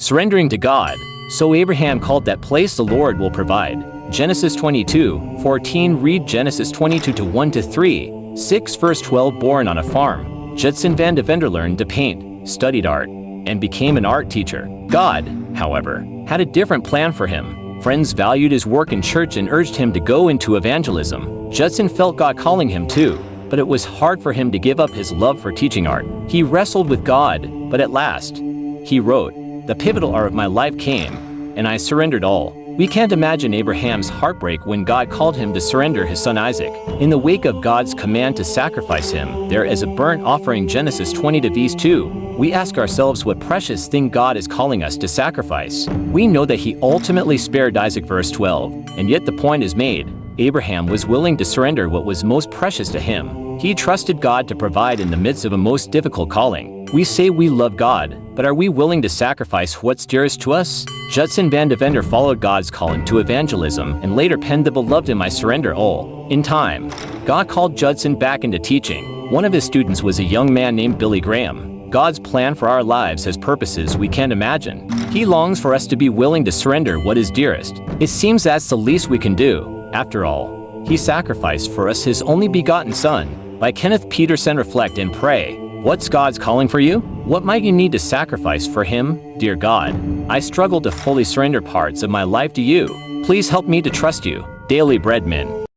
surrendering to God. So Abraham called that place the Lord will provide. Genesis 22:14. Read Genesis 22:1-3. 6 verse 12. Born on a farm, Judson Van Devender learned to paint, studied art, and became an art teacher. God, however, had a different plan for him. Friends valued his work in church and urged him to go into evangelism. Judson felt God calling him too, but it was hard for him to give up his love for teaching art. He wrestled with God, but at last, he wrote, "The pivotal hour of my life came, and I surrendered all." We can't imagine Abraham's heartbreak when God called him to surrender his son Isaac. In the wake of God's command to sacrifice him, there is a burnt offering. Genesis 20:2. We ask ourselves what precious thing God is calling us to sacrifice. We know that he ultimately spared Isaac. Verse 12. And yet the point is made. Abraham was willing to surrender what was most precious to him. He trusted God to provide in the midst of a most difficult calling. We say we love God, but are we willing to sacrifice what's dearest to us? Judson Van Devender followed God's calling to evangelism and later penned the beloved "I Surrender All." In time, God called Judson back into teaching. One of his students was a young man named Billy Graham. God's plan for our lives has purposes we can't imagine. He longs for us to be willing to surrender what is dearest. It seems that's the least we can do. After all, he sacrificed for us his only begotten Son. By Kenneth Peterson. Reflect and pray. What's God's calling for you? What might you need to sacrifice for him? Dear God, I struggle to fully surrender parts of my life to you. Please help me to trust you. Daily Bread Min.